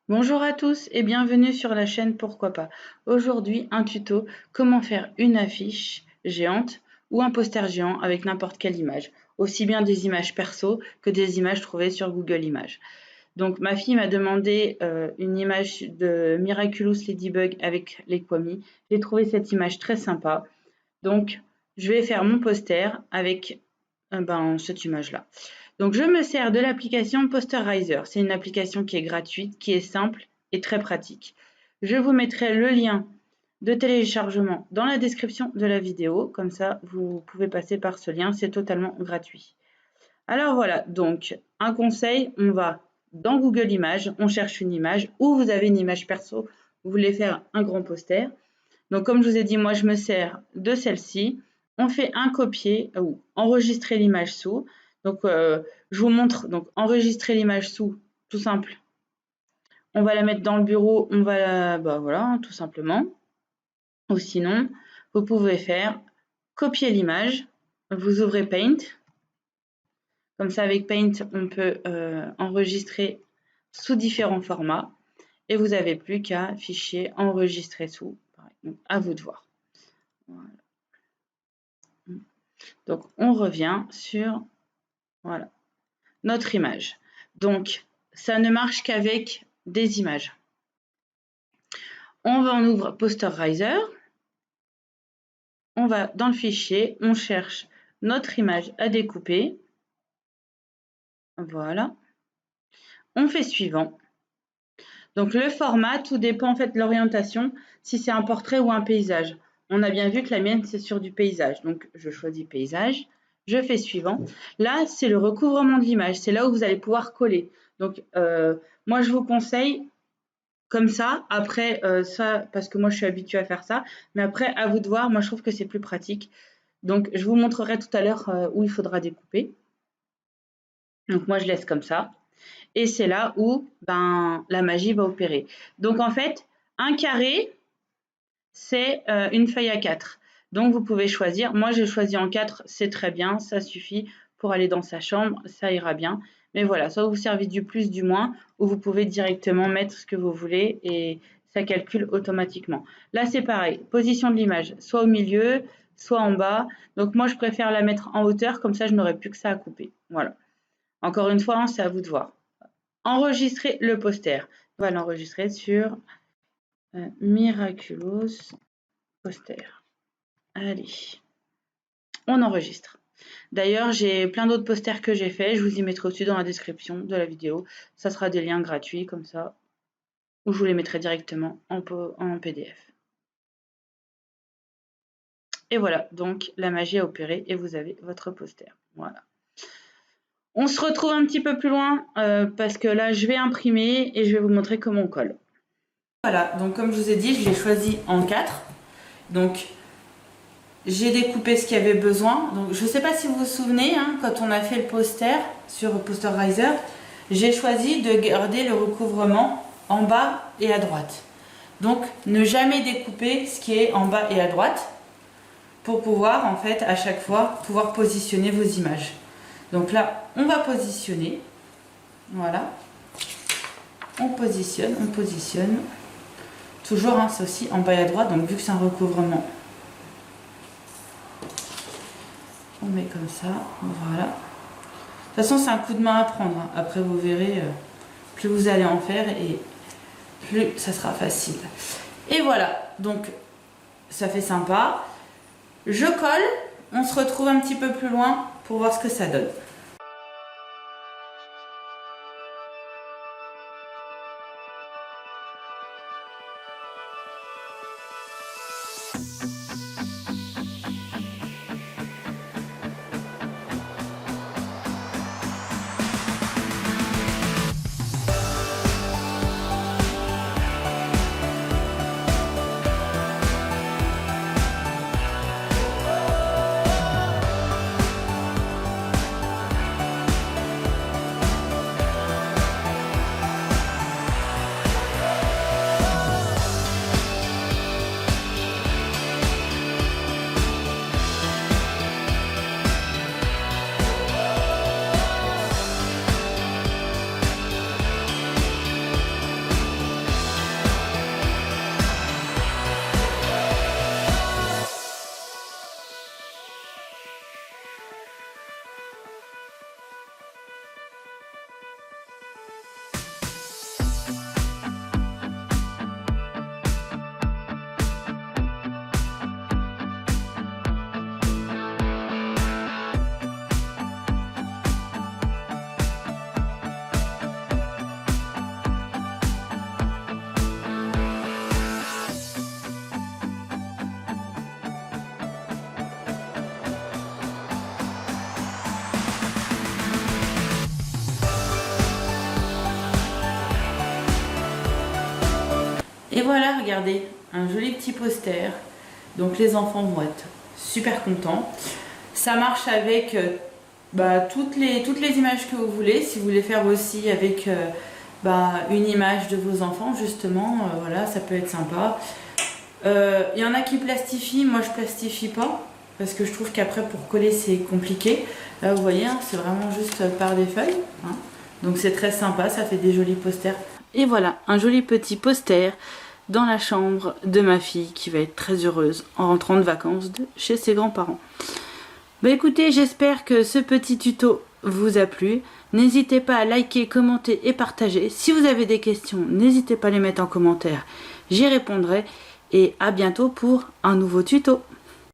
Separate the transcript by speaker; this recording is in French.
Speaker 1: Bonjour à tous et bienvenue sur la chaîne Pourquoi pas. Aujourd'hui, un tuto comment faire une affiche géante ou un poster géant avec n'importe quelle image, aussi bien des images perso que des images trouvées sur Google Images. Donc ma fille m'a demandé une image de Miraculous Ladybug avec les Kwami. J'ai trouvé cette image très sympa. Donc je vais faire mon poster avec cette image-là. Donc je me sers de l'application Posterizer. C'est une application qui est gratuite, qui est simple et très pratique. Je vous mettrai le lien de téléchargement dans la description de la vidéo. Comme ça, vous pouvez passer par ce lien, c'est totalement gratuit. Alors voilà, donc un conseil, on va dans Google Images, on cherche une image, ou vous avez une image perso, vous voulez faire un grand poster. Donc comme je vous ai dit, moi je me sers de celle-ci. On fait un copier ou enregistrer l'image sous. Donc je vous montre, donc enregistrer l'image sous, tout simple. On va la mettre dans le bureau, on va la, voilà, tout simplement. Ou sinon, vous pouvez faire copier l'image, vous ouvrez Paint. Comme ça, avec Paint, on peut enregistrer sous différents formats. Et vous n'avez plus qu'à fichier enregistrer sous. Donc, à vous de voir. Voilà. Donc, on revient sur voilà, notre image. Donc, ça ne marche qu'avec des images. On ouvre Posterizer. On va dans le fichier, on cherche notre image à découper. Voilà. On fait suivant. Donc, le format, tout dépend en fait de l'orientation, si c'est un portrait ou un paysage. On a bien vu que la mienne, c'est sur du paysage. Donc, je choisis paysage. Je fais suivant. Là, c'est le recouvrement de l'image. C'est là où vous allez pouvoir coller. Donc, moi, je vous conseille comme ça. Après, ça, parce que moi, je suis habituée à faire ça. Mais après, à vous de voir. Moi, je trouve que c'est plus pratique. Donc, je vous montrerai tout à l'heure où il faudra découper. Donc, moi, je laisse comme ça. Et c'est là où la magie va opérer. Donc, en fait, un carré, c'est une feuille à 4. Donc, vous pouvez choisir. Moi, j'ai choisi en 4, c'est très bien, ça suffit pour aller dans sa chambre, ça ira bien. Mais voilà, soit vous servez du plus, du moins, ou vous pouvez directement mettre ce que vous voulez et ça calcule automatiquement. Là, c'est pareil, position de l'image, soit au milieu, soit en bas. Donc, moi, je préfère la mettre en hauteur, comme ça, je n'aurai plus que ça à couper. Voilà. Encore une fois, c'est à vous de voir. Enregistrer le poster. On va l'enregistrer sur Miraculous Poster. Allez, on enregistre. D'ailleurs, j'ai plein d'autres posters que j'ai faits. Je vous y mettrai aussi dans la description de la vidéo. Ça sera des liens gratuits comme ça, ou je vous les mettrai directement en PDF. Et voilà, donc la magie a opéré et vous avez votre poster. Voilà. On se retrouve un petit peu plus loin parce que là, je vais imprimer et je vais vous montrer comment on colle. Voilà, donc comme je vous ai dit, je l'ai choisi en 4. Donc, j'ai découpé ce qu'il y avait besoin. Donc, je ne sais pas si vous vous souvenez, hein, quand on a fait le poster sur Posterizer, j'ai choisi de garder le recouvrement en bas et à droite. Donc, ne jamais découper ce qui est en bas et à droite pour pouvoir, en fait, à chaque fois, pouvoir positionner vos images. Donc là, on va positionner. Voilà. On positionne. Toujours, hein, c'est aussi en bas et à droite, donc vu que c'est un recouvrement, on met comme ça, voilà. De toute façon, c'est un coup de main à prendre. Hein. Après, vous verrez, plus vous allez en faire et plus ça sera facile. Et voilà, donc ça fait sympa. Je colle, on se retrouve un petit peu plus loin pour voir ce que ça donne. Et voilà, regardez, un joli petit poster. Donc les enfants vont être super contents. Ça marche avec toutes les images que vous voulez. Si vous voulez faire aussi avec une image de vos enfants, justement, voilà, ça peut être sympa. Il y en a qui plastifient, moi je plastifie pas. Parce que je trouve qu'après pour coller c'est compliqué. Là vous voyez, hein, c'est vraiment juste par des feuilles. Hein. Donc c'est très sympa, ça fait des jolis posters. Et voilà, un joli petit poster dans la chambre de ma fille qui va être très heureuse en rentrant de vacances chez ses grands-parents. Bah écoutez, j'espère que ce petit tuto vous a plu. N'hésitez pas à liker, commenter et partager. Si vous avez des questions, n'hésitez pas à les mettre en commentaire. J'y répondrai. Et à bientôt pour un nouveau tuto.